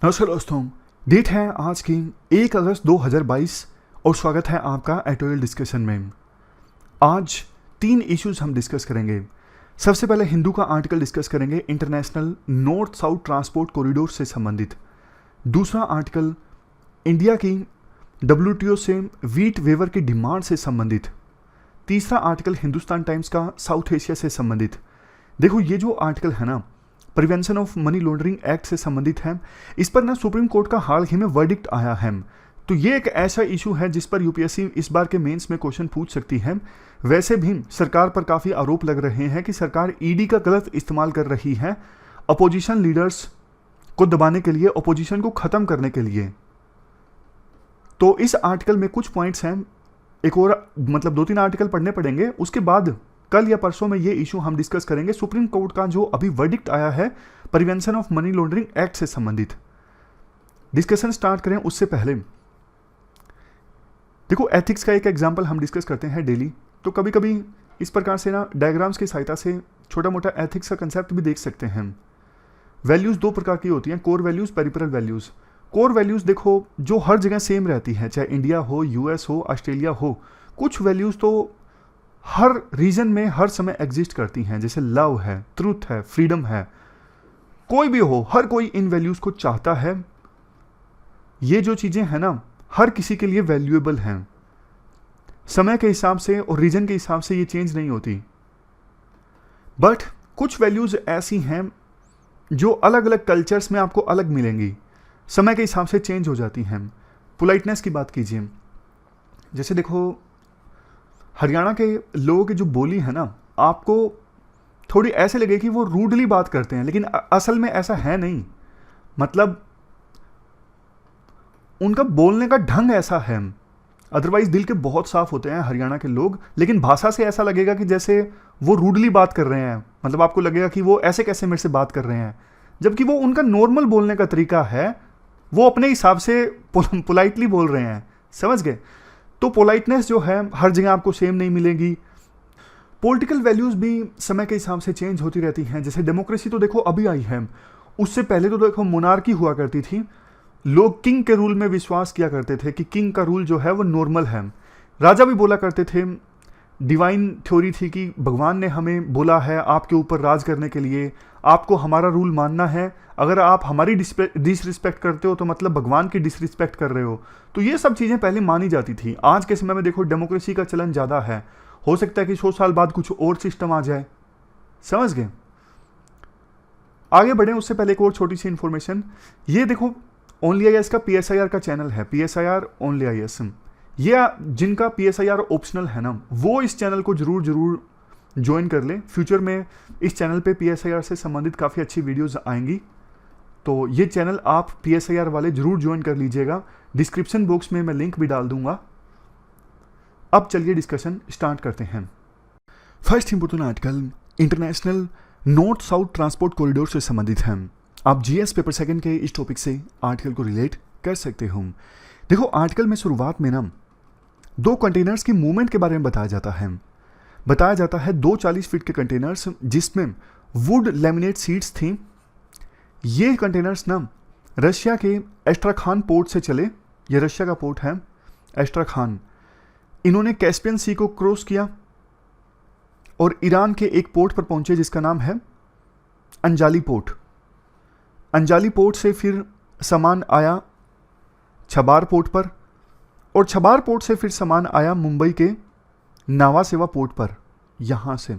नमस्कार दोस्तों। डेट है आज की 1 अगस्त 2022 और स्वागत है आपका एडिटोरियल डिस्कशन में। आज 3 इश्यूज हम डिस्कस करेंगे। सबसे पहले हिंदू का आर्टिकल डिस्कस करेंगे international North South Transport corridor से संबंधित। दूसरा आर्टिकल इंडिया की WTO से व्हीट वेवर की डिमांड से संबंधित। तीसरा आर्टिकल हिंदुस्तान टाइम्स का साउथ एशिया से संबंधित। देखो ये जो आर्टिकल है ना, prevention of money laundering act से संबंधित है। इस पर ना सुप्रीम कोर्ट का हाल ही में वर्डिक्ट आया है। तो ये एक ऐसा इशू है जिस पर यूपीएससी इस बार के मेंस में क्वेश्चन पूछ सकती है। वैसे भी सरकार पर काफ़ी आरोप लग रहे हैं कि सरकार ईडी का गलत इस्तेमाल कर रही है अपोजिशन लीडर्स को दबाने के लिए, अपोजिशन को ख़त्म करने के लिए। तो इस आर्टिकल में कुछ पॉइंट्स हैं, एक और मतलब 2-3 आर्टिकल पढ़ने पड़ेंगे, उसके बाद कल या परसों में ये इशू हम डिस्कस करेंगे। सुप्रीम कोर्ट का जो अभी वर्डिक्ट आया है prevention of money laundering act से संबंधित। डिस्कशन स्टार्ट करें उससे पहले देखो एथिक्स का एक एग्जांपल हम डिस्कस करते हैं डेली। तो कभी कभी इस प्रकार से ना डायग्राम्स की सहायता से छोटा मोटा एथिक्स का कंसेप्ट भी देख सकते हैं। वैल्यूज़ 2 प्रकार की होती हैं, core values, peripheral values. Core values देखो जो हर जगह सेम रहती हैं, चाहे इंडिया हो, यूएस हो, ऑस्ट्रेलिया हो। कुछ वैल्यूज़ तो हर रीजन में हर समय एग्जिस्ट करती हैं, जैसे लव है, ट्रूथ है, फ्रीडम है। कोई भी हो, हर कोई इन वैल्यूज़ को चाहता है। ये जो चीज़ें हैं ना, हर किसी के लिए वैल्यूएबल हैं। समय के हिसाब से और रीजन के हिसाब से ये चेंज नहीं होती। बट कुछ वैल्यूज़ ऐसी हैं जो अलग अलग कल्चर्स में आपको अलग मिलेंगी, समय के हिसाब से चेंज हो जाती हैं। पोलाइटनेस की बात कीजिए, जैसे देखो हरियाणा के लोगों की जो बोली है ना, आपको थोड़ी ऐसे लगे कि वो रूडली बात करते हैं, लेकिन असल में ऐसा है नहीं। मतलब उनका बोलने का ढंग ऐसा है। अदरवाइज दिल के बहुत साफ होते हैं हरियाणा के लोग, लेकिन भाषा से ऐसा लगेगा कि जैसे वो रूडली बात कर रहे हैं। मतलब आपको लगेगा कि वो ऐसे कैसे मेरे से बात कर रहे हैं, जबकि वो उनका नॉर्मल बोलने का तरीका है। वो अपने हिसाब से पोलाइटली बोल रहे हैं, समझ गए। तो पोलाइटनेस जो है हर जगह आपको सेम नहीं मिलेगी। पॉलिटिकल वैल्यूज़ भी समय के हिसाब से चेंज होती रहती हैं। जैसे डेमोक्रेसी तो देखो अभी आई है, उससे पहले तो देखो मोनार्की हुआ करती थी। लोग किंग के रूल में विश्वास किया करते थे कि किंग का रूल जो है वो नॉर्मल है। राजा भी बोला करते थे, डिवाइन थ्योरी थी कि भगवान ने हमें बोला है आपके ऊपर राज करने के लिए, आपको हमारा रूल मानना है। अगर आप हमारी डिसरिस्पेक्ट करते हो तो मतलब भगवान की डिसरिस्पेक्ट कर रहे हो। तो ये सब चीज़ें पहले मानी जाती थी। आज के समय में देखो डेमोक्रेसी का चलन ज़्यादा है। हो सकता है कि 100 साल बाद कुछ और सिस्टम आ जाए, समझ गए। आगे बढ़े उससे पहले एक और छोटी सी इंफॉर्मेशन। ये देखो ओनली आईएएस का PSIR का चैनल है, PSIR ओनली आईएएस। ये जिनका PSIR ऑप्शनल है ना, वो इस चैनल को जरूर ज्वाइन कर लें। फ्यूचर में इस चैनल पे PSIR से संबंधित काफ़ी अच्छी वीडियोस आएंगी। तो ये चैनल आप PSIR वाले जरूर ज्वाइन कर लीजिएगा। डिस्क्रिप्शन बॉक्स में मैं लिंक भी डाल दूंगा। अब चलिए डिस्कशन स्टार्ट करते हैं। First important article international North South Transport corridor से संबंधित है। आप GS पेपर सेकंड के इस टॉपिक से आर्टिकल को रिलेट कर सकते हो। देखो आर्टिकल में शुरुआत में ना 2 कंटेनर्स की मूवमेंट के बारे में बताया जाता है। 2 40 फीट के कंटेनर्स जिसमें वुड लेमिनेट सीट्स थी। ये कंटेनर्स ना रशिया के एस्ट्राखान पोर्ट से चले। ये रशिया का पोर्ट है एस्ट्राखान। इन्होंने कैस्पियन सी को क्रॉस किया और ईरान के एक पोर्ट पर पहुंचे जिसका नाम है अंजाली पोर्ट। अंजाली पोर्ट से फिर सामान आया छबार पोर्ट पर, और छबार पोर्ट से फिर सामान आया मुंबई के नावासेवा पोर्ट पर, यहां से,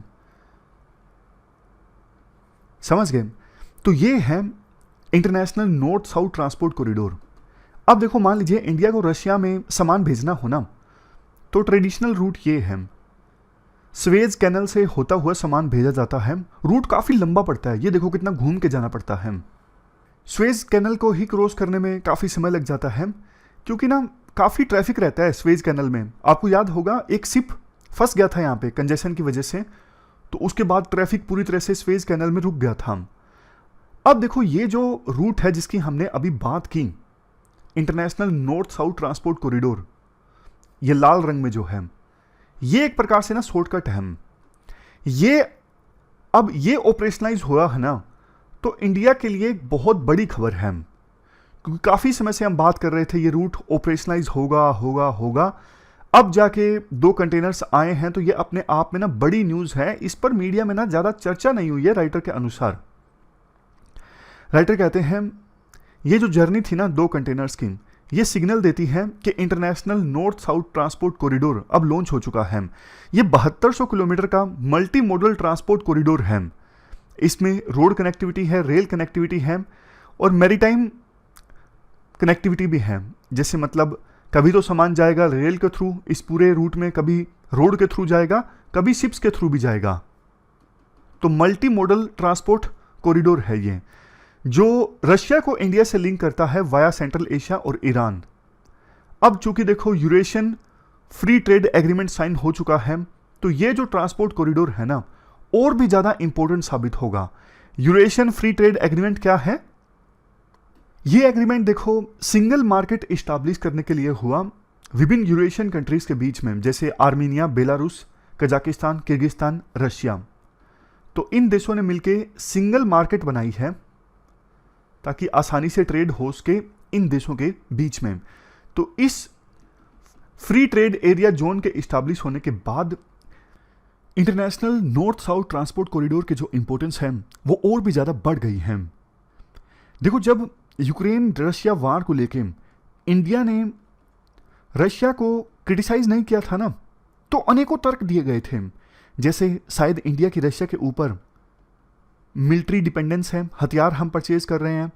समझ गए। तो ये है international North South Transport corridor. अब देखो मान लीजिए इंडिया को रशिया में सामान भेजना हो ना, तो ट्रेडिशनल रूट ये है, स्वेज कैनल से होता हुआ सामान भेजा जाता है। रूट काफ़ी लंबा पड़ता है, ये देखो कितना घूम के जाना पड़ता है। स्वेज कैनल को ही क्रॉस करने में काफ़ी समय लग जाता है, क्योंकि ना काफ़ी ट्रैफिक रहता है स्वेज कैनल में। आपको याद होगा एक शिप फंस गया था यहाँ पे कंजेशन की वजह से, तो उसके बाद ट्रैफिक पूरी तरह से स्वेज कैनल में रुक गया था। अब देखो ये जो रूट है जिसकी हमने अभी बात की, international North South Transport corridor, ये लाल रंग में जो है, ये एक प्रकार से ना शॉर्टकट है। ये अब ये ऑपरेशनलाइज हुआ है ना, तो इंडिया के लिए एक बहुत बड़ी खबर है। क्योंकि काफ़ी समय से हम बात कर रहे थे ये रूट ऑपरेशनलाइज होगा होगा होगा। अब जाके 2 कंटेनर्स आए हैं, तो ये अपने आप में ना बड़ी न्यूज़ है। इस पर मीडिया में ना ज़्यादा चर्चा नहीं हुई है। राइटर के अनुसार, राइटर कहते हैं ये जो जर्नी थी ना 2 कंटेनर्स की, ये सिग्नल देती है कि international North South Transport corridor अब लॉन्च हो चुका है। ये 7200 किलोमीटर का मल्टी मॉडल ट्रांसपोर्ट कॉरिडोर है। इसमें रोड कनेक्टिविटी है, रेल कनेक्टिविटी है और मैरीटाइम कनेक्टिविटी भी है। जैसे मतलब कभी तो सामान जाएगा रेल के थ्रू इस पूरे रूट में, कभी रोड के थ्रू जाएगा, कभी शिप्स के थ्रू भी जाएगा। तो मल्टी मॉडल ट्रांसपोर्ट कॉरिडोर है ये, जो रशिया को इंडिया से लिंक करता है वाया सेंट्रल एशिया और ईरान। अब चूंकि देखो Eurasian free trade agreement sign हो चुका है, तो ये जो ट्रांसपोर्ट कॉरिडोर है ना और भी ज्यादा इंपॉर्टेंट साबित होगा। यूरेशियन फ्री ट्रेड एग्रीमेंट क्या है? ये एग्रीमेंट देखो सिंगल मार्केट इस्टेब्लिश करने के लिए हुआ विभिन्न यूरेशियन कंट्रीज के बीच में, जैसे Armenia, Belarus, Kazakhstan, Kyrgyzstan, Russia. तो इन देशों ने मिलकर सिंगल मार्केट बनाई है ताकि आसानी से ट्रेड हो सके इन देशों के बीच में। तो इस फ्री ट्रेड एरिया जोन के इस्टेब्लिश होने के बाद international North South Transport corridor के जो इंपॉर्टेंस है वो और भी ज़्यादा बढ़ गई है। देखो, जब यूक्रेन रशिया वार को लेके इंडिया ने रशिया को क्रिटिसाइज नहीं किया था ना, तो अनेकों तर्क दिए गए थे। जैसे शायद इंडिया की रशिया के ऊपर मिलिट्री डिपेंडेंस है, हथियार हम परचेज कर रहे हैं,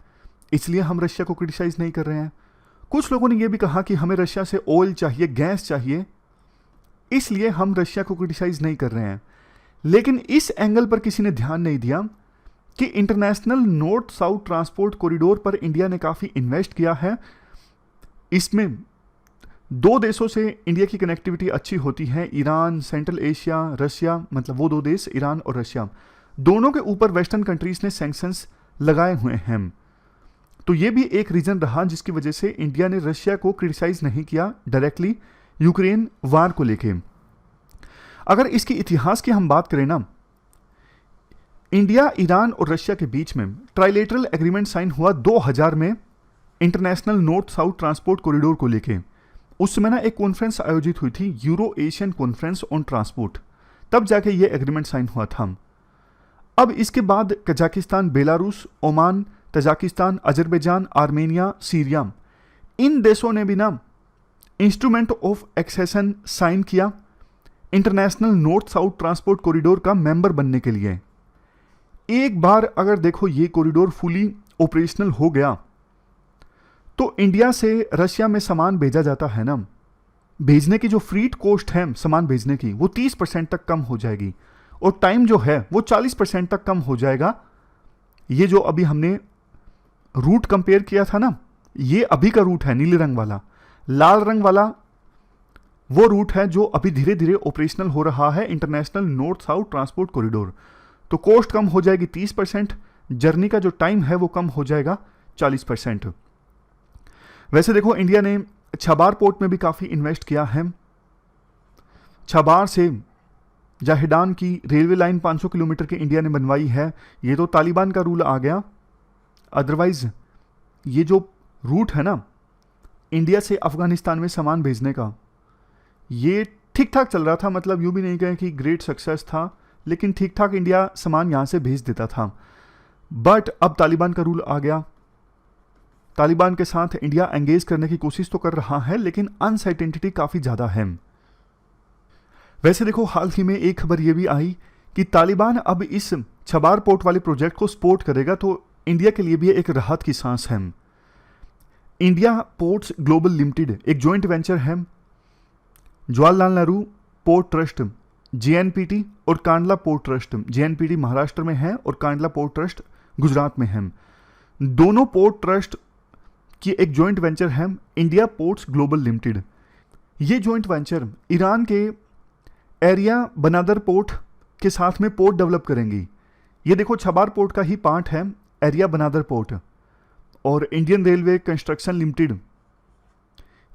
इसलिए हम रशिया को क्रिटिसाइज नहीं कर रहे हैं। कुछ लोगों ने यह भी कहा कि हमें रशिया से ऑयल चाहिए, गैस चाहिए, इसलिए हम रशिया को क्रिटिसाइज नहीं कर रहे हैं। लेकिन इस एंगल पर किसी ने ध्यान नहीं दिया कि international North South Transport corridor पर इंडिया ने काफ़ी इन्वेस्ट किया है। इसमें 2 देशों से इंडिया की कनेक्टिविटी अच्छी होती है, ईरान, सेंट्रल एशिया, रशिया, मतलब वो 2 देश ईरान और रशिया, दोनों के ऊपर वेस्टर्न कंट्रीज ने सैंक्शंस लगाए हुए हैं। तो ये भी एक रीजन रहा जिसकी वजह से इंडिया ने रशिया को क्रिटिसाइज नहीं किया डायरेक्टली यूक्रेन वार को लेके। अगर इसके इतिहास की हम बात करें ना, इंडिया, ईरान और रशिया के बीच में ट्राइलेटरल एग्रीमेंट साइन हुआ 2000 में international North South Transport corridor को लेके। उस समय ना एक कॉन्फ्रेंस आयोजित हुई थी, euro Asian conference on transport, तब जाके ये एग्रीमेंट साइन हुआ था। अब इसके बाद Kazakhstan, Belarus, Oman, Tajikistan, Azerbaijan, Armenia, Syria, इन देशों ने भी ना इंस्ट्रूमेंट ऑफ एक्सेशन साइन किया International North South Transport Corridor का मेंबर बनने के लिए। एक बार अगर देखो ये कॉरिडोर फुली ऑपरेशनल हो गया तो इंडिया से रशिया में सामान भेजा जाता है ना, भेजने की जो फ्रीट कॉस्ट है सामान भेजने की, वो 30% तक कम हो जाएगी और टाइम जो है वो 40% तक कम हो जाएगा। ये जो अभी हमने रूट कंपेयर किया था ना, ये अभी का रूट है नीले रंग वाला, लाल रंग वाला वो रूट है जो अभी धीरे धीरे ऑपरेशनल हो रहा है, international North South Transport corridor. तो कॉस्ट कम हो जाएगी 30%, जर्नी का जो टाइम है वो कम हो जाएगा 40%। वैसे देखो इंडिया ने छबार पोर्ट में भी काफ़ी इन्वेस्ट किया है। छबार से जाहिडान की रेलवे लाइन 500 किलोमीटर की इंडिया ने बनवाई है। ये तो तालिबान का रूल आ गया, अदरवाइज ये जो रूट है ना इंडिया से अफगानिस्तान में सामान भेजने का, ये ठीक ठाक चल रहा था। मतलब यूँ भी नहीं कहें कि ग्रेट सक्सेस था, लेकिन ठीक ठाक इंडिया सामान यहाँ से भेज देता था। बट अब तालिबान का रूल आ गया, तालिबान के साथ इंडिया एंगेज करने की कोशिश तो कर रहा है, लेकिन अनसर्टेनिटी काफ़ी ज़्यादा है। वैसे देखो हाल ही में एक खबर ये भी आई कि तालिबान अब इस छबार पोर्ट वाले प्रोजेक्ट को सपोर्ट करेगा, तो इंडिया के लिए भी एक राहत की सांस है। इंडिया पोर्ट्स ग्लोबल लिमिटेड एक जॉइंट वेंचर है, Jawaharlal Nehru port trust JNPT और Kandla port trust, JNPT Maharashtra में है और कांडला पोर्ट ट्रस्ट गुजरात में है। दोनों पोर्ट ट्रस्ट की एक जॉइंट वेंचर है इंडिया पोर्ट्स ग्लोबल लिमिटेड। ये जॉइंट वेंचर ईरान के एरिया बनादर पोर्ट के साथ में पोर्ट डेवलप करेंगी। ये देखो छबार पोर्ट का ही पार्ट है एरिया बनादर पोर्ट। और इंडियन रेलवे कंस्ट्रक्शन लिमिटेड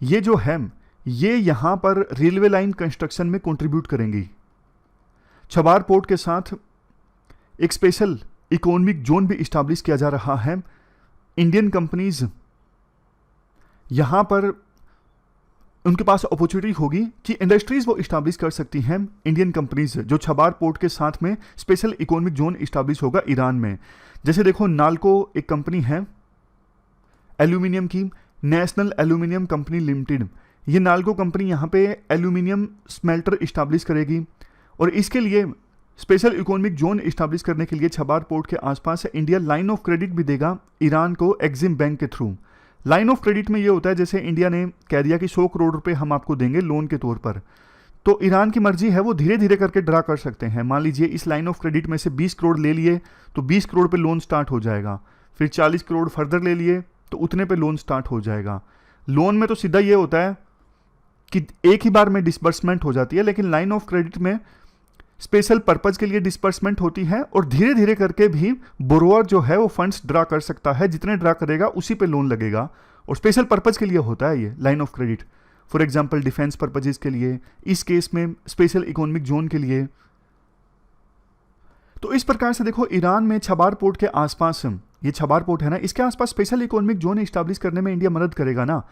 ये जो है ये यहाँ पर रेलवे लाइन कंस्ट्रक्शन में कंट्रीब्यूट करेंगी। छबार पोर्ट के साथ एक स्पेशल इकोनॉमिक जोन भी इस्टेब्लिश किया जा रहा है। इंडियन कंपनीज यहाँ पर उनके पास अपॉर्चुनिटी होगी कि इंडस्ट्रीज वो इस्टाब्लिश कर सकती हैं, इंडियन कंपनीज, जो छबार पोर्ट के साथ में स्पेशल इकोनॉमिक जोन इस्टाब्लिश होगा ईरान में। जैसे देखो नाल्को एक कंपनी है एल्यूमिनियम की, नेशनल एल्यूमिनियम कंपनी लिमिटेड। ये नाल्को कंपनी यहाँ पे एल्यूमिनियम स्मेल्टर इस्टाब्लिश करेगी और इसके लिए स्पेशल इकोनॉमिक जोन इस्टाब्लिश करने के लिए छबार पोर्ट के आसपास इंडिया लाइन ऑफ क्रेडिट भी देगा ईरान को एक्जिम बैंक के थ्रू। लाइन ऑफ क्रेडिट में ये होता है जैसे इंडिया ने कह दिया कि 100 करोड़ रुपए हम आपको देंगे लोन के तौर पर, तो ईरान की मर्जी है, वो धीरे धीरे करके ड्रा कर सकते हैं। मान लीजिए इस लाइन ऑफ क्रेडिट में से 20 करोड़ ले लिए तो 20 करोड़ पे लोन स्टार्ट हो जाएगा, फिर 40 करोड़ फर्दर ले लिए तो उतने पे लोन स्टार्ट हो जाएगा। लोन में तो सीधा ये होता है कि एक ही बार में डिसबर्समेंट हो जाती है, लेकिन लाइन ऑफ क्रेडिट में स्पेशल पर्पज के लिए डिसबर्समेंट होती है और धीरे धीरे करके भी बोरोअर जो है वो फंड्स ड्रा कर सकता है, जितने ड्रा करेगा उसी पे लोन लगेगा। और स्पेशल पर्पज के लिए होता है ये line of credit, for example defence purposes के लिए, इस केस में स्पेशल इकोनॉमिक जोन के लिए। तो इस प्रकार से देखो ईरान में छबार पोर्ट के आसपास, ये छबार पोर्ट है ना, इसके आसपास स्पेशल इकोनॉमिक जोन इस्टेब्लिश करने में इंडिया मदद करेगा ना,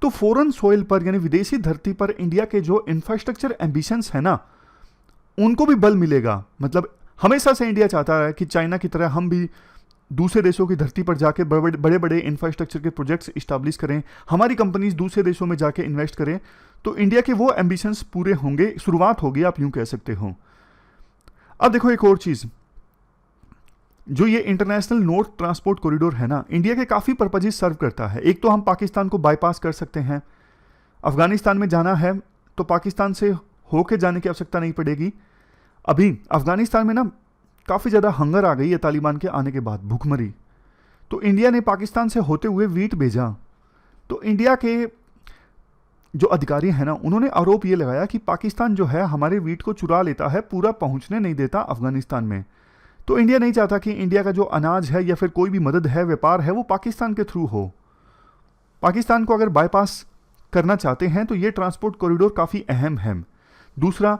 तो फॉरेन सॉइल पर यानी विदेशी धरती पर इंडिया के जो इंफ्रास्ट्रक्चर एम्बिशंस है ना उनको भी बल मिलेगा। मतलब हमेशा से इंडिया चाहता है कि चाइना की तरह हम भी दूसरे देशों की धरती पर जाके बड़े बड़े इंफ्रास्ट्रक्चर के प्रोजेक्ट्स इस्टेब्लिश करें, हमारी कंपनीज दूसरे देशों में जाके इन्वेस्ट करें, तो इंडिया के वो एम्बिशंस पूरे होंगे, शुरुआत होगी आप यूं कह सकते हो। अब देखो एक और चीज़, जो ये इंटरनेशनल नॉर्थ ट्रांसपोर्ट कॉरिडोर है ना, इंडिया के काफ़ी पर्पजेस सर्व करता है। एक तो हम पाकिस्तान को बाईपास कर सकते हैं, अफगानिस्तान में जाना है तो पाकिस्तान से होके जाने की आवश्यकता नहीं पड़ेगी। अभी अफगानिस्तान में ना काफ़ी ज़्यादा हंगर आ गई है तालिबान के आने के बाद, भूखमरी, तो इंडिया ने पाकिस्तान से होते हुए वीट भेजा। तो इंडिया के जो अधिकारी हैं ना उन्होंने आरोप ये लगाया कि पाकिस्तान जो है हमारे वीट को चुरा लेता है, पूरा पहुंचने नहीं देता अफगानिस्तान में। तो इंडिया नहीं चाहता कि इंडिया का जो अनाज है या फिर कोई भी मदद है, व्यापार है, वो पाकिस्तान के थ्रू हो। पाकिस्तान को अगर बाईपास करना चाहते हैं तो ये ट्रांसपोर्ट कॉरिडोर काफ़ी अहम है। दूसरा,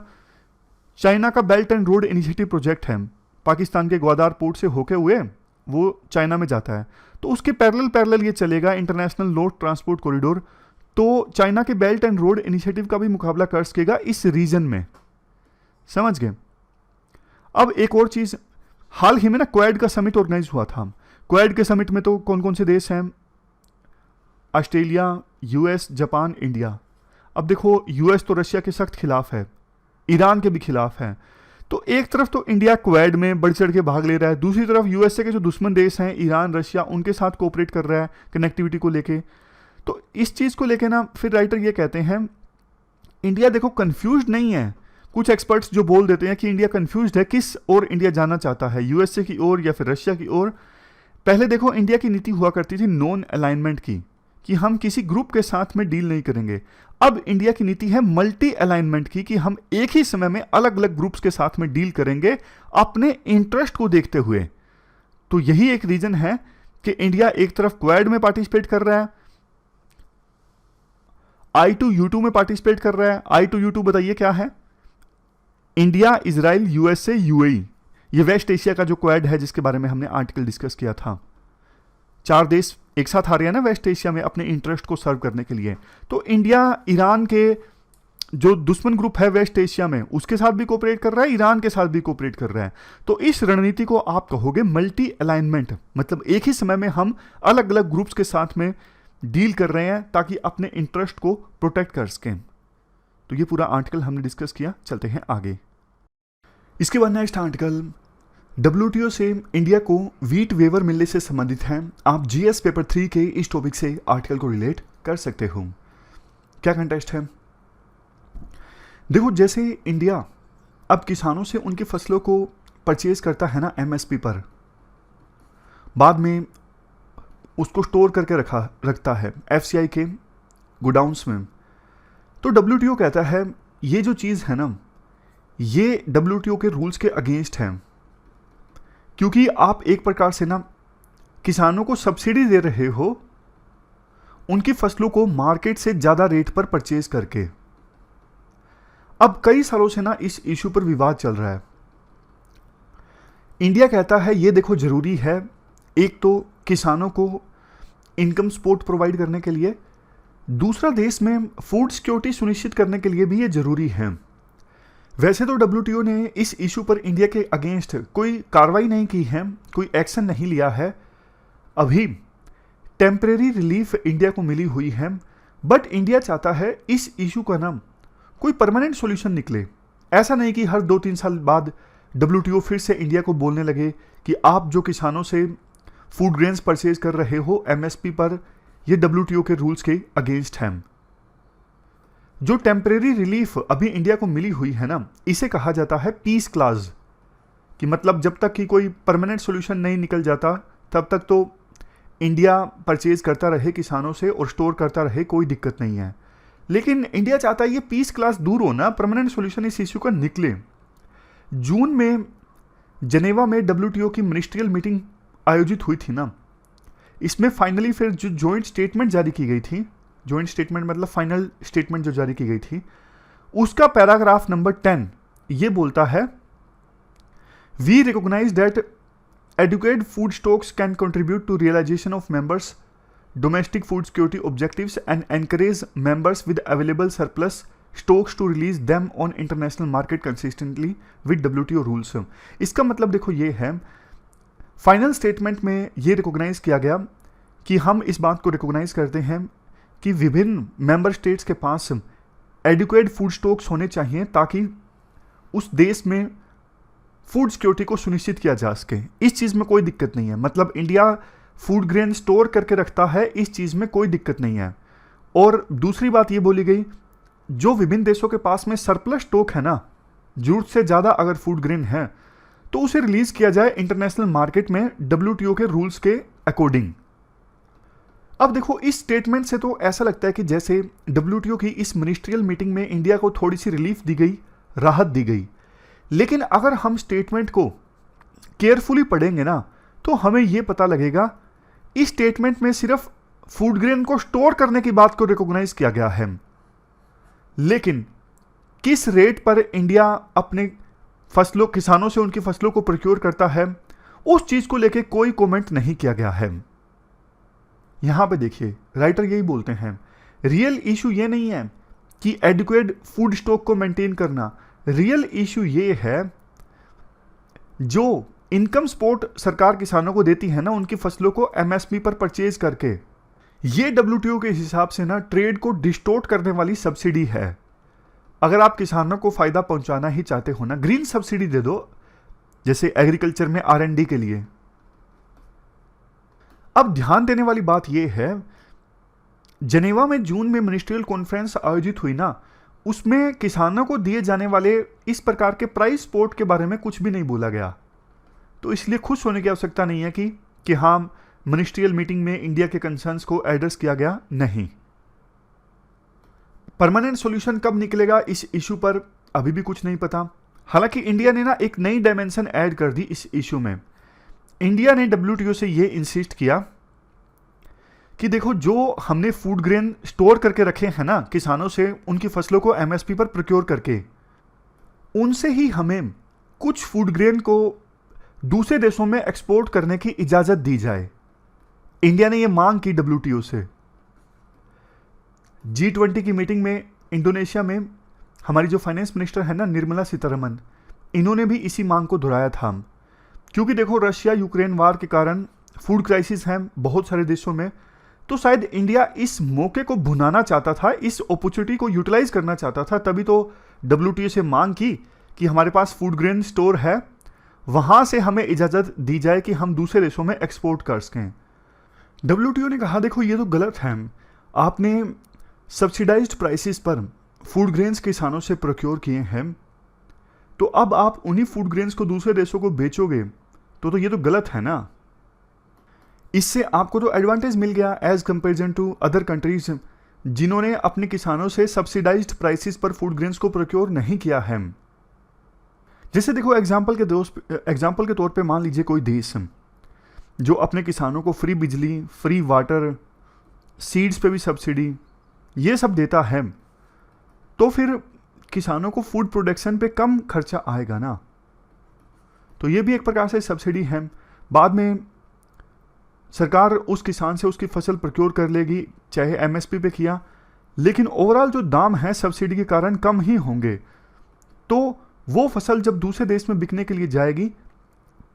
चाइना का belt and road initiative project है, पाकिस्तान के ग्वादार पोर्ट से होके हुए वो चाइना में जाता है, तो उसके पैरेलल ये चलेगा इंटरनेशनल नॉर्थ ट्रांसपोर्ट कॉरिडोर। तो चाइना के बेल्ट एंड रोड इनिशिएटिव का भी मुकाबला कर सकेगा इस रीजन में, समझ गए। अब एक और चीज़, हाल ही में ना क्वाड का समिट ऑर्गेनाइज हुआ था। क्वाड के समिट में तो कौन कौन से देश हैं? Australia, US, Japan, India. अब देखो यूएस तो रशिया के सख्त खिलाफ है, ईरान के भी खिलाफ है, तो एक तरफ तो इंडिया क्वाड में बढ़ चढ़ के भाग ले रहा है, दूसरी तरफ यूएसए के जो दुश्मन देश हैं ईरान, रशिया, उनके साथ कोऑपरेट कर रहा है कनेक्टिविटी को लेके। तो इस चीज़ को लेके ना फिर राइटर ये कहते हैं इंडिया देखो कंफ्यूज नहीं है। कुछ एक्सपर्ट्स जो बोल देते हैं कि इंडिया कंफ्यूज है, किस ओर इंडिया जाना चाहता है, यूएसए की ओर या फिर रशिया की ओर। पहले देखो इंडिया की नीति हुआ करती थी नॉन अलाइनमेंट की, कि हम किसी ग्रुप के साथ में डील नहीं करेंगे। अब इंडिया की नीति है मल्टी अलाइनमेंट की, कि हम एक ही समय में अलग अलग ग्रुप्स के साथ में डील करेंगे अपने इंटरेस्ट को देखते हुए। तो यही एक रीजन है कि इंडिया एक तरफ क्वाड में पार्टिसिपेट कर रहा है, I2U2 में पार्टिसिपेट कर रहा है। I2U2 बताइए क्या है? इंडिया, इजराइल, यूएसए, यूएई, ये वेस्ट एशिया का जो क्वाड है जिसके बारे में हमने आर्टिकल डिस्कस किया था। 4 देश एक साथ आ रहे हैं ना वेस्ट एशिया में अपने इंटरेस्ट को सर्व करने के लिए। तो इंडिया ईरान के जो दुश्मन ग्रुप है वेस्ट एशिया में उसके साथ भी कोऑपरेट कर रहा है, ईरान के साथ भी कोऑपरेट कर रहा है। तो इस रणनीति को आप कहोगे मल्टी अलाइनमेंट, मतलब एक ही समय में हम अलग अलग ग्रुप्स के साथ में डील कर रहे हैं ताकि अपने इंटरेस्ट को प्रोटेक्ट कर सकें। तो ये पूरा आर्टिकल हमने डिस्कस किया, चलते हैं आगे। इसके बाद नेक्स्ट आर्टिकल WTO से इंडिया को वीट वेवर मिलने से संबंधित है। आप GS पेपर 3 के इस टॉपिक से आर्टिकल को रिलेट कर सकते हो। क्या कंटेक्स्ट है? देखो जैसे इंडिया अब किसानों से उनकी फसलों को परचेज करता है ना MSP पर, बाद में उसको स्टोर करके रखता है FCI के गोडाउन्स में, तो WTO कहता है ये जो चीज़ है ना ये WTO के रूल्स के अगेंस्ट है, क्योंकि आप एक प्रकार से ना किसानों को सब्सिडी दे रहे हो उनकी फसलों को मार्केट से ज़्यादा रेट पर परचेज करके। अब कई सालों से ना इस इशू पर विवाद चल रहा है। इंडिया कहता है ये देखो ज़रूरी है, एक तो किसानों को इनकम सपोर्ट प्रोवाइड करने के लिए, दूसरा, देश में फूड सिक्योरिटी सुनिश्चित करने के लिए भी ये जरूरी है। वैसे तो डब्ल्यूटीओ ने इस इशू पर इंडिया के अगेंस्ट कोई कार्रवाई नहीं की है, कोई एक्शन नहीं लिया है। अभी टेम्परेरी रिलीफ इंडिया को मिली हुई है, बट इंडिया चाहता है इस इशू का ना कोई परमानेंट सॉल्यूशन निकले। ऐसा नहीं कि हर 2-3 साल बाद डब्ल्यूटीओ फिर से इंडिया को बोलने लगे कि आप जो किसानों से फूड ग्रेन्स परचेज कर रहे हो एमएसपी पर, ये डब्ल्यूटीओ के रूल्स के अगेंस्ट हैं। जो टेम्परेरी रिलीफ अभी इंडिया को मिली हुई है ना, इसे कहा जाता है पीस क्लाज, कि मतलब जब तक कि कोई परमानेंट सॉल्यूशन नहीं निकल जाता तब तक तो इंडिया परचेज करता रहे किसानों से और स्टोर करता रहे, कोई दिक्कत नहीं है। लेकिन इंडिया चाहता है ये पीस क्लास दूर हो ना, परमानेंट सॉल्यूशन इस इश्यू का निकले। जून में जनेवा में डब्ल्यूटीओ की मिनिस्ट्रियल मीटिंग आयोजित हुई थी ना, इसमें फाइनली फिर जो जॉइंट स्टेटमेंट जारी की गई थी, जॉइंट स्टेटमेंट मतलब फाइनल स्टेटमेंट जो जारी की गई थी, उसका पैराग्राफ नंबर 10 ये बोलता है, we recognise that adequate food stocks can contribute to realization of members' domestic food security objectives and encourage members with available surplus stocks to release them on international market consistently with WTO rules। इसका मतलब देखो ये है, final statement में ये recognise किया गया कि हम इस बात को रिकॉग्नाइज करते हैं कि विभिन्न मेंबर स्टेट्स के पास एडिक्वेट फूड स्टॉक्स होने चाहिए ताकि उस देश में फूड सिक्योरिटी को सुनिश्चित किया जा सके। इस चीज़ में कोई दिक्कत नहीं है, मतलब इंडिया फूड ग्रेन स्टोर करके रखता है, इस चीज़ में कोई दिक्कत नहीं है। और दूसरी बात ये बोली गई, जो विभिन्न देशों के पास में सरप्लस स्टॉक है ना, जरूरत से ज़्यादा अगर फूड ग्रेन है तो उसे रिलीज किया जाए इंटरनेशनल मार्केट में डब्ल्यूटीओ के रूल्स के अकॉर्डिंग। अब देखो इस स्टेटमेंट से तो ऐसा लगता है कि जैसे डब्ल्यूटीओ की इस मिनिस्ट्रियल मीटिंग में इंडिया को थोड़ी सी रिलीफ दी गई, राहत दी गई। लेकिन अगर हम स्टेटमेंट को केयरफुली पढ़ेंगे ना तो हमें यह पता लगेगा इस स्टेटमेंट में सिर्फ फूड ग्रेन को स्टोर करने की बात को रिकॉग्नाइज किया गया है, लेकिन किस रेट पर इंडिया अपने फसलों, किसानों से उनकी फसलों को प्रोक्योर करता है, उस चीज को लेके कोई कमेंट नहीं किया गया है। यहां पे देखिए राइटर यही बोलते हैं, रियल इशू ये नहीं है कि एडिक्वेट फूड स्टॉक को मेंटेन करना, रियल इशू ये है जो इनकम सपोर्ट सरकार किसानों को देती है ना उनकी फसलों को एमएसपी पर परचेज करके, ये डब्ल्यूटीओ के हिसाब से ना ट्रेड को डिस्टोर्ट करने वाली सब्सिडी है। अगर आप किसानों को फायदा पहुंचाना ही चाहते हो ना, ग्रीन सब्सिडी दे दो, जैसे एग्रीकल्चर में R&D के लिए। अब ध्यान देने वाली बात यह है, जनेवा में जून में मिनिस्ट्रियल कॉन्फ्रेंस आयोजित हुई ना, उसमें किसानों को दिए जाने वाले इस प्रकार के प्राइस सपोर्ट के बारे में कुछ भी नहीं बोला गया। तो इसलिए खुश होने की आवश्यकता नहीं है कि हाँ मिनिस्ट्रियल मीटिंग में इंडिया के कंसर्न्स को एड्रेस किया गया, नहीं। परमानेंट सॉल्यूशन कब निकलेगा इस इशू पर अभी भी कुछ नहीं पता। हालांकि इंडिया ने ना एक नई डायमेंशन ऐड कर दी इस इशू में। इंडिया ने डब्ल्यूटीओ से ये इंसिस्ट किया कि देखो जो हमने फूड ग्रेन स्टोर करके रखे हैं ना किसानों से उनकी फसलों को एमएसपी पर प्रोक्योर करके, उनसे ही हमें कुछ फूड ग्रेन को दूसरे देशों में एक्सपोर्ट करने की इजाजत दी जाए। इंडिया ने यह मांग की डब्ल्यूटीओ से। G20 की मीटिंग में इंडोनेशिया में हमारी जो फाइनेंस मिनिस्टर है ना निर्मला सीतारमन, इन्होंने भी इसी मांग को दोहराया था। क्योंकि देखो रशिया यूक्रेन वार के कारण फूड क्राइसिस है बहुत सारे देशों में, तो शायद इंडिया इस मौके को भुनाना चाहता था, इस अपॉर्चुनिटी को यूटिलाइज करना चाहता था, तभी तो डब्ल्यूटीओ से मांग की कि हमारे पास फूड ग्रेन स्टोर है, वहां से हमें इजाजत दी जाए कि हम दूसरे देशों में एक्सपोर्ट कर सकें। डब्ल्यूटीओ ने कहा देखो ये तो गलत है, आपने सब्सिडाइज्ड प्राइसेस पर फूड ग्रेन्स किसानों से प्रोक्योर किए हैं, तो अब आप उन्हीं फूड ग्रेन्स को दूसरे देशों को बेचोगे तो ये तो गलत है ना। इससे आपको तो एडवांटेज मिल गया as comparison to other countries जिन्होंने अपने किसानों से सब्सिडाइज्ड प्राइसेस पर फूड ग्रेन्स को प्रोक्योर नहीं किया है। जैसे देखो एग्जाम्पल के तौर पे मान लीजिए कोई देश जो अपने किसानों को फ्री बिजली, फ्री वाटर, सीड्स पे भी सब्सिडी, ये सब देता है, तो फिर किसानों को फूड प्रोडक्शन पे कम खर्चा आएगा ना। तो ये भी एक प्रकार से सब्सिडी है। बाद में सरकार उस किसान से उसकी फसल प्रोक्योर कर लेगी, चाहे एमएसपी पे किया, लेकिन ओवरऑल जो दाम है सब्सिडी के कारण कम ही होंगे। तो वो फसल जब दूसरे देश में बिकने के लिए जाएगी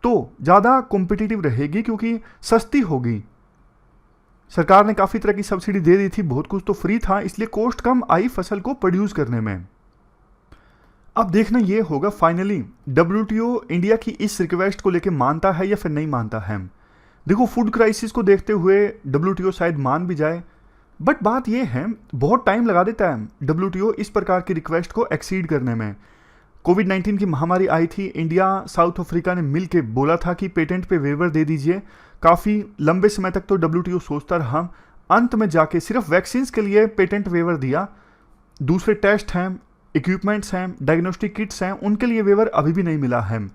तो ज़्यादा कॉम्पिटिटिव रहेगी क्योंकि सस्ती होगी। सरकार ने काफ़ी तरह की सब्सिडी दे दी थी, बहुत कुछ तो फ्री था, इसलिए कॉस्ट कम आई फसल को प्रोड्यूस करने में। अब देखना ये होगा फाइनली WTO इंडिया की इस रिक्वेस्ट को लेके मानता है या फिर नहीं मानता है। देखो फूड क्राइसिस को देखते हुए WTO शायद मान भी जाए, बट बात ये है बहुत टाइम लगा देता है WTO इस प्रकार की रिक्वेस्ट को एक्सीड करने में। कोविड-19 की महामारी आई थी, इंडिया साउथ अफ्रीका ने मिल के बोला था कि पेटेंट पे वेवर दे दीजिए। काफ़ी लंबे समय तक तो WTO सोचता रहा, अंत में जाके सिर्फ वैक्सीन के लिए पेटेंट वेवर दिया। दूसरे टेस्ट हैं, इक्विपमेंट्स हैं, डायग्नोस्टिक किट्स हैं, उनके लिए वेवर अभी भी नहीं मिला है।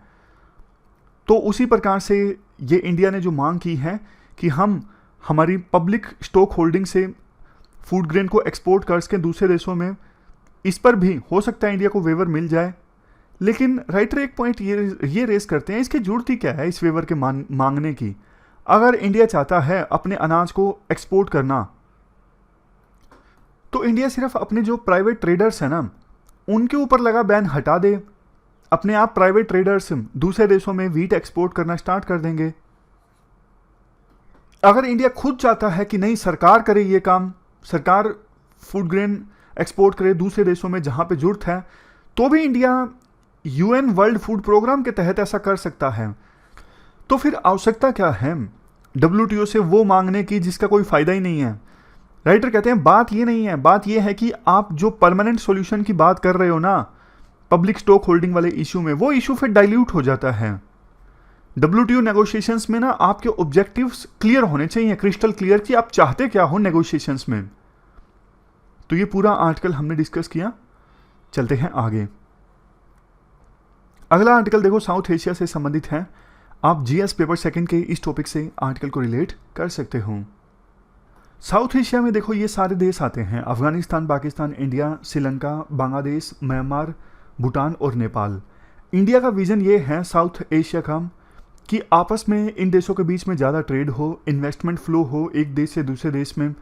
तो उसी प्रकार से ये इंडिया ने जो मांग की है कि हम हमारी पब्लिक स्टॉक होल्डिंग से फूड ग्रेन को एक्सपोर्ट कर सकें दूसरे देशों में, इस पर भी हो सकता है इंडिया को वेवर मिल जाए। लेकिन राइटर एक पॉइंट ये रेस करते हैं, इसकी जरूरत ही क्या है इस वेवर के मांगने की। अगर इंडिया चाहता है अपने अनाज को एक्सपोर्ट करना तो इंडिया सिर्फ अपने जो प्राइवेट ट्रेडर्स हैं ना उनके ऊपर लगा बैन हटा दे, अपने आप प्राइवेट ट्रेडर्स दूसरे देशों में वीट एक्सपोर्ट करना स्टार्ट कर देंगे। अगर इंडिया खुद चाहता है कि नहीं सरकार करे ये काम, सरकार फूड ग्रेन एक्सपोर्ट करे दूसरे देशों में जहां पे जरूरत है, तो भी India UN world food programme के तहत ऐसा कर सकता है। तो फिर आवश्यकता क्या है WTO से वो मांगने की जिसका कोई फायदा ही नहीं है। राइटर कहते हैं बात ये नहीं है, बात ये है कि आप जो परमानेंट सॉल्यूशन की बात कर रहे हो ना पब्लिक स्टॉक होल्डिंग वाले इशू में, वो इशू फिर डाइल्यूट हो जाता है। WTO नेगोशिएशंस में ना आपके ऑब्जेक्टिव्स क्लियर होने चाहिए, क्रिस्टल क्लियर कि आप चाहते क्या हो नेगोशिएशंस में। तो ये पूरा आर्टिकल हमने डिस्कस किया, चलते हैं आगे। अगला आर्टिकल देखो साउथ एशिया से संबंधित है। आप GS पेपर सेकंड के इस टॉपिक से आर्टिकल को रिलेट कर सकते हो। साउथ एशिया में देखो ये सारे देश आते हैं, अफगानिस्तान, पाकिस्तान, इंडिया, श्रीलंका, बांग्लादेश, म्यांमार, भूटान और नेपाल। इंडिया का विजन ये है साउथ एशिया का कि आपस में इन देशों के बीच में ज़्यादा ट्रेड हो, इन्वेस्टमेंट फ्लो हो, एक देश से दूसरे देश में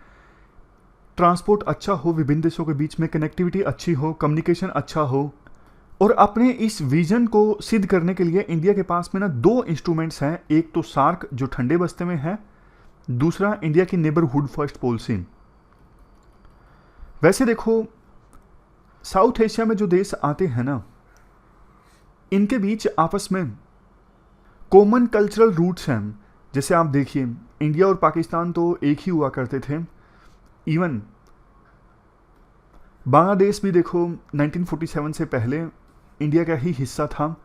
ट्रांसपोर्ट अच्छा हो, विभिन्न देशों के बीच में कनेक्टिविटी अच्छी हो, कम्युनिकेशन अच्छा हो। और अपने इस विजन को सिद्ध करने के लिए इंडिया के पास में ना दो इंस्ट्रूमेंट्स हैं, एक तो सार्क जो ठंडे बस्ते में है, दूसरा इंडिया की नेबरहुड फर्स्ट पॉलिसी। वैसे देखो साउथ एशिया में जो देश आते हैं ना इनके बीच आपस में कॉमन कल्चरल रूट्स हैं। जैसे आप देखिए इंडिया और पाकिस्तान तो एक ही हुआ करते थे, इवन बांग्लादेश भी देखो 1947 से पहले इंडिया का ही हिस्सा था।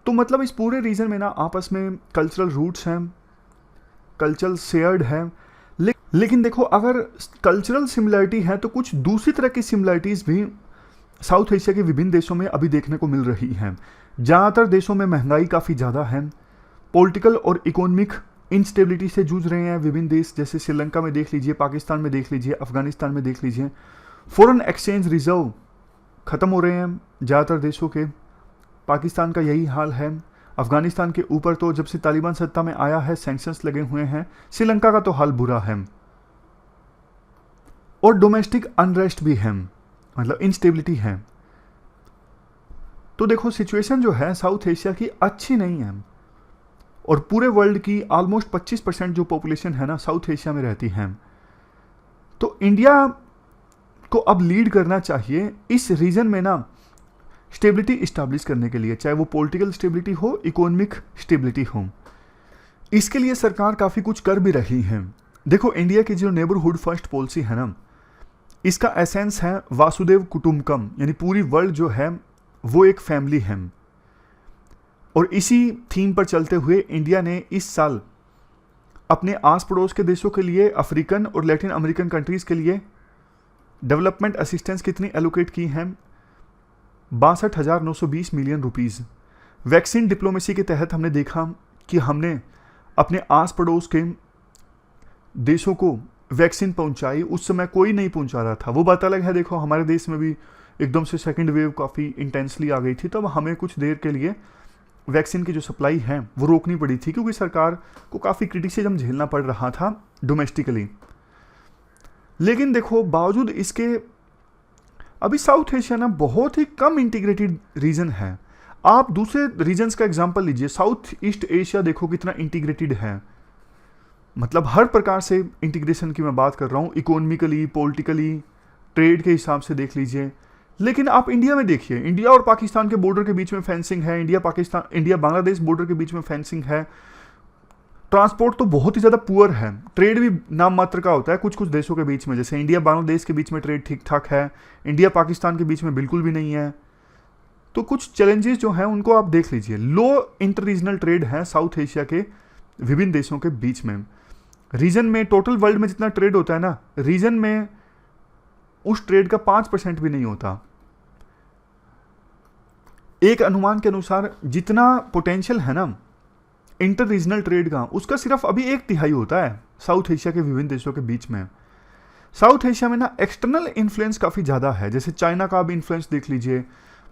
तो मतलब इस पूरे रीजन में ना आपस में कल्चरल रूट्स हैं, कल्चरल शेयर्ड है। लेकिन देखो अगर कल्चरल सिमिलरिटी है तो कुछ दूसरी तरह की सिमिलरिटीज़ भी साउथ एशिया के विभिन्न देशों में अभी देखने को मिल रही हैं। ज़्यादातर देशों में महंगाई काफ़ी ज़्यादा है, पॉलिटिकल और इकोनॉमिक इंस्टेबिलिटी से जूझ रहे हैं विभिन्न देश, जैसे श्रीलंका में देख लीजिए, पाकिस्तान में देख लीजिए, अफगानिस्तान में देख लीजिए। फॉरेन एक्सचेंज रिजर्व ख़त्म हो रहे हैं ज़्यादातर देशों के, पाकिस्तान का यही हाल है। अफगानिस्तान के ऊपर तो जब से तालिबान सत्ता में आया है सैंक्शंस लगे हुए हैं। श्रीलंका का तो हाल बुरा है और डोमेस्टिक अनरेस्ट भी है, मतलब इंस्टेबिलिटी है। तो देखो सिचुएशन जो है साउथ एशिया की अच्छी नहीं है और पूरे वर्ल्ड की ऑलमोस्ट 25% जो पॉपुलेशन है ना साउथ एशिया में रहती है। तो इंडिया को अब लीड करना चाहिए इस रीजन में ना स्टेबिलिटी इस्टेब्लिश करने के लिए, चाहे वो पॉलिटिकल स्टेबिलिटी हो, इकोनॉमिक स्टेबिलिटी हो। इसके लिए सरकार काफ़ी कुछ कर भी रही है। देखो इंडिया की जो नेबरहुड फर्स्ट पॉलिसी है ना इसका एसेंस है वासुदेव कुटुंबकम, यानी पूरी वर्ल्ड जो है वो एक फैमिली है। और इसी थीम पर चलते हुए इंडिया ने इस साल अपने आस पड़ोस के देशों के लिए, अफ्रीकन और लैटिन अमेरिकन कंट्रीज़ के लिए डेवलपमेंट असिस्टेंस कितनी एलोकेट की है, 62,920 मिलियन रुपीज़। वैक्सीन डिप्लोमेसी के तहत हमने देखा कि हमने अपने आस पड़ोस के देशों को वैक्सीन पहुंचाई, उस समय कोई नहीं पहुंचा रहा था। वो बात अलग है, देखो हमारे देश में भी एकदम से सेकंड वेव काफ़ी इंटेंसली आ गई थी, तब हमें कुछ देर के लिए वैक्सीन की जो सप्लाई है वो रोकनी पड़ी थी क्योंकि सरकार को काफ़ी क्रिटिसिज्म झेलना पड़ रहा था डोमेस्टिकली। लेकिन देखो बावजूद इसके अभी साउथ एशिया ना बहुत ही कम इंटीग्रेटेड रीजन है। आप दूसरे रीजन्स का एग्जांपल लीजिए, साउथ ईस्ट एशिया देखो कितना इंटीग्रेटेड है, मतलब हर प्रकार से इंटीग्रेशन की मैं बात कर रहा हूँ, इकोनॉमिकली, पॉलिटिकली, ट्रेड के हिसाब से देख लीजिए। लेकिन आप इंडिया में देखिए, इंडिया और पाकिस्तान के बॉर्डर के बीच में फेंसिंग है, इंडिया बांग्लादेश बॉर्डर के बीच में फेंसिंग है, ट्रांसपोर्ट तो बहुत ही ज़्यादा पुअर है, ट्रेड भी नाम मात्र का होता है कुछ कुछ देशों के बीच में, जैसे इंडिया बांग्लादेश के बीच में ट्रेड ठीक ठाक है, इंडिया पाकिस्तान के बीच में बिल्कुल भी नहीं है। तो कुछ चैलेंजेस जो हैं उनको आप देख लीजिए। लो इंटर रीजनल ट्रेड है साउथ एशिया के विभिन्न देशों के बीच में। रीजन में टोटल वर्ल्ड में जितना ट्रेड होता है ना, रीजन में उस ट्रेड का 5% भी नहीं होता। एक अनुमान के अनुसार जितना पोटेंशियल है ना इंटर रीजनल ट्रेड का, उसका सिर्फ अभी 1/3 होता है साउथ एशिया के विभिन्न देशों के बीच में। साउथ एशिया में ना एक्सटर्नल इन्फ्लुएंस काफ़ी ज़्यादा है, जैसे चाइना का भी इन्फ्लुएंस देख लीजिए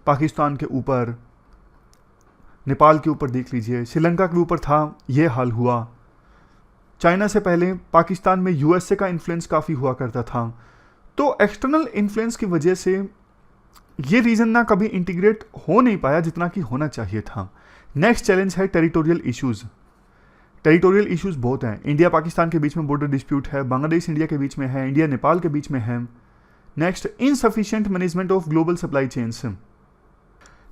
पाकिस्तान के ऊपर, नेपाल के ऊपर देख लीजिए, श्रीलंका के ऊपर था ये हाल हुआ। चाइना से पहले पाकिस्तान में यूएसए का इन्फ्लुएंस काफ़ी हुआ करता था। तो एक्सटर्नल इन्फ्लुएंस की वजह से ये रीजन ना कभी इंटीग्रेट हो नहीं पाया जितना कि होना चाहिए था। नेक्स्ट चैलेंज है टेरिटोरियल इश्यूज। टेरिटोरियल इश्यूज बहुत हैं, इंडिया पाकिस्तान के बीच में बॉर्डर डिस्प्यूट है, बांग्लादेश इंडिया के बीच में है, इंडिया नेपाल के बीच में है। Next, insufficient management of global supply chains.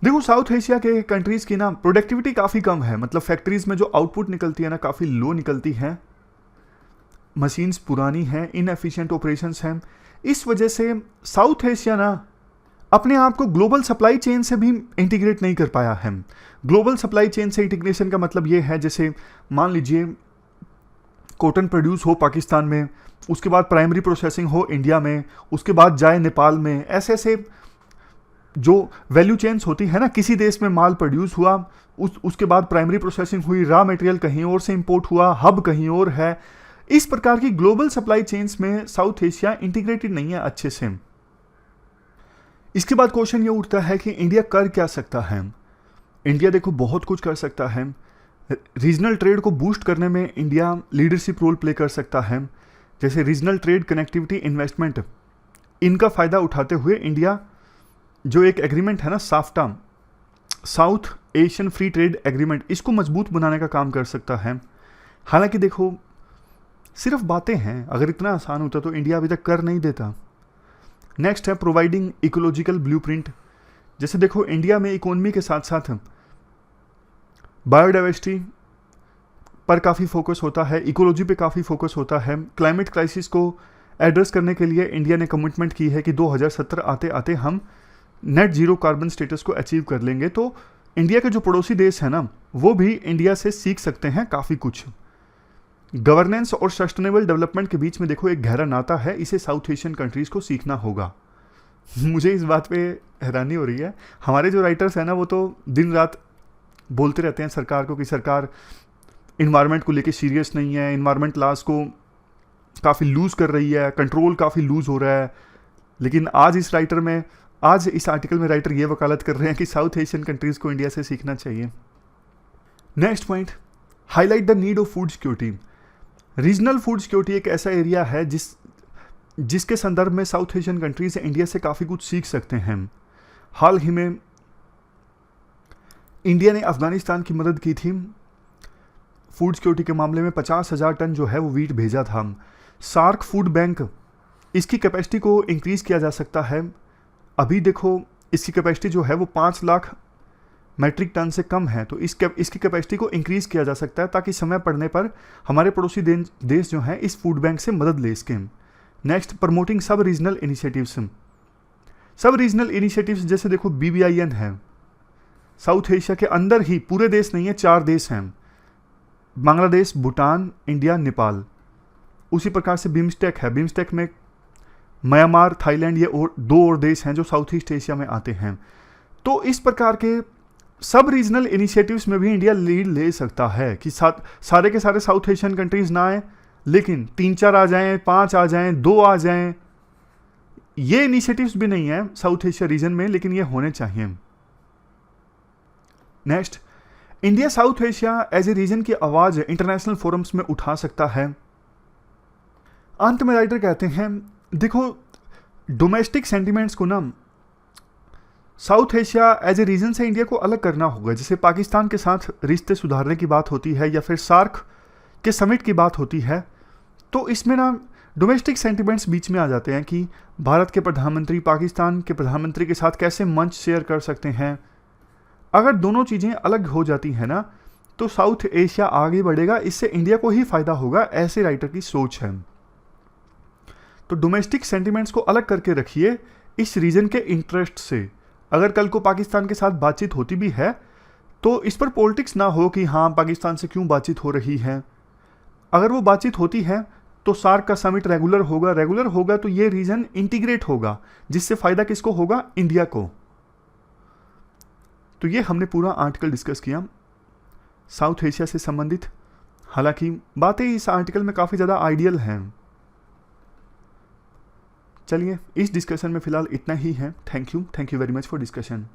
देखो साउथ एशिया के कंट्रीज की ना प्रोडक्टिविटी काफ़ी कम है, मतलब फैक्ट्रीज में जो आउटपुट निकलती है ना काफ़ी लो निकलती है, मशीन्स पुरानी हैं, इनएफिशिएंट ऑपरेशंस हैं। इस वजह से साउथ एशिया ना अपने आप को ग्लोबल सप्लाई चेन से भी इंटीग्रेट नहीं कर पाया है। ग्लोबल सप्लाई चेन से इंटीग्रेशन का मतलब ये है, जैसे मान लीजिए कॉटन प्रोड्यूस हो पाकिस्तान में, उसके बाद प्राइमरी प्रोसेसिंग हो इंडिया में, उसके बाद जाए नेपाल में, ऐसे ऐसे जो वैल्यू चेन्स होती है ना, किसी देश में माल प्रोड्यूस हुआ, उसके बाद प्राइमरी प्रोसेसिंग हुई, रॉ मटेरियल कहीं और से इंपोर्ट हुआ, हब कहीं और है। इस प्रकार की ग्लोबल सप्लाई चेन्स में साउथ एशिया इंटीग्रेटेड नहीं है अच्छे से। इसके बाद क्वेश्चन ये उठता है कि इंडिया कर क्या सकता है। इंडिया देखो बहुत कुछ कर सकता है। रीजनल ट्रेड को बूस्ट करने में इंडिया लीडरशिप रोल प्ले कर सकता है, जैसे रीजनल ट्रेड, कनेक्टिविटी, इन्वेस्टमेंट, इनका फ़ायदा उठाते हुए इंडिया जो एक एग्रीमेंट है ना SAFTA, south Asian free trade agreement, इसको मजबूत बनाने का काम कर सकता है। हालांकि देखो सिर्फ बातें हैं, अगर इतना आसान होता तो इंडिया अभी तक कर नहीं देता। नेक्स्ट है प्रोवाइडिंग इकोलॉजिकल ब्लूप्रिंट। जैसे देखो इंडिया में इकोनॉमी के साथ साथ बायोडाइवर्सिटी पर काफ़ी फोकस होता है, इकोलॉजी पे काफ़ी फोकस होता है। क्लाइमेट क्राइसिस को एड्रेस करने के लिए इंडिया ने कमिटमेंट की है कि 2070 आते आते हम नेट जीरो कार्बन स्टेटस को अचीव कर लेंगे। तो इंडिया के जो पड़ोसी देश हैं ना, वो भी इंडिया से सीख सकते हैं काफ़ी कुछ। गवर्नेंस और सस्टेनेबल डेवलपमेंट के बीच में देखो एक गहरा नाता है, इसे साउथ एशियन कंट्रीज़ को सीखना होगा। मुझे इस बात पे हैरानी हो रही है, हमारे जो राइटर्स हैं ना वो तो दिन रात बोलते रहते हैं सरकार को कि सरकार इन्वायरमेंट को लेके सीरियस नहीं है, इन्वायरमेंट लॉज को काफ़ी लूज़ कर रही है, कंट्रोल काफ़ी लूज़ हो रहा है। लेकिन आज इस आर्टिकल में राइटर ये वकालत कर रहे हैं कि साउथ एशियन कंट्रीज़ को इंडिया से सीखना चाहिए। Next point, highlight the need of food security. Regional food security एक ऐसा एरिया है जिसके संदर्भ में साउथ एशियन कंट्रीज इंडिया से काफ़ी कुछ सीख सकते हैं। हाल ही में इंडिया ने अफगानिस्तान की मदद की थी फूड सिक्योरिटी के मामले में, 50,000 टन जो है वो वीट भेजा था। सार्क फूड बैंक, इसकी कैपेसिटी को इंक्रीज़ किया जा सकता है। अभी देखो इसकी कैपेसिटी जो है वो 5 लाख मैट्रिक टन से कम है, तो इसकी कैपेसिटी को इंक्रीज़ किया जा सकता है ताकि समय पड़ने पर हमारे पड़ोसी देश जो हैं इस फूड बैंक से मदद ले सकें। नेक्स्ट, प्रमोटिंग सब रीजनल इनिशिएटिव्स। सब रीजनल इनिशिएटिव्स जैसे देखो BBIN है, साउथ एशिया के अंदर ही, पूरे देश नहीं है, 4 देश हैं, बांग्लादेश, भूटान, इंडिया, नेपाल। उसी प्रकार से बिम्स्टेक है, बिम्स्टेक में म्यांमार, थाईलैंड, ये और 2 और देश हैं जो साउथ ईस्ट एशिया में आते हैं। तो इस प्रकार के सब रीजनल इनिशिएटिव्स में भी इंडिया लीड ले सकता है कि सारे के सारे साउथ एशियन कंट्रीज ना आए, लेकिन 3-4 आ जाएं, 5 आ जाएं, 2 आ जाएं। ये इनिशिएटिव्स भी नहीं है साउथ एशिया रीजन में, लेकिन ये होने चाहिए। Next, India South Asia as a region की आवाज़ इंटरनेशनल फोरम्स में उठा सकता है। अंत में राइटर कहते हैं देखो, डोमेस्टिक सेंटिमेंट्स को ना South Asia as a region से इंडिया को अलग करना होगा। जैसे पाकिस्तान के साथ रिश्ते सुधारने की बात होती है या फिर सार्क के समिट की बात होती है, तो इसमें ना डोमेस्टिक सेंटिमेंट्स बीच में आ जाते हैं कि भारत के प्रधानमंत्री पाकिस्तान के प्रधानमंत्री के साथ कैसे मंच शेयर कर सकते हैं। अगर दोनों चीज़ें अलग हो जाती हैं ना, तो साउथ एशिया आगे बढ़ेगा, इससे इंडिया को ही फायदा होगा, ऐसे राइटर की सोच है। तो डोमेस्टिक सेंटिमेंट्स को अलग करके रखिए इस रीजन के इंटरेस्ट से। अगर कल को पाकिस्तान के साथ बातचीत होती भी है तो इस पर पॉलिटिक्स ना हो कि हाँ पाकिस्तान से क्यों बातचीत हो रही है। अगर वो बातचीत होती है तो सार्क का समिट रेगुलर होगा तो ये रीजन इंटीग्रेट होगा, जिससे फायदा किसको होगा? इंडिया को। तो ये हमने पूरा आर्टिकल डिस्कस किया साउथ एशिया से संबंधित। हालांकि बातें इस आर्टिकल में काफ़ी ज़्यादा आइडियल हैं। चलिए, इस डिस्कशन में फिलहाल इतना ही है। Thank you very much for discussion.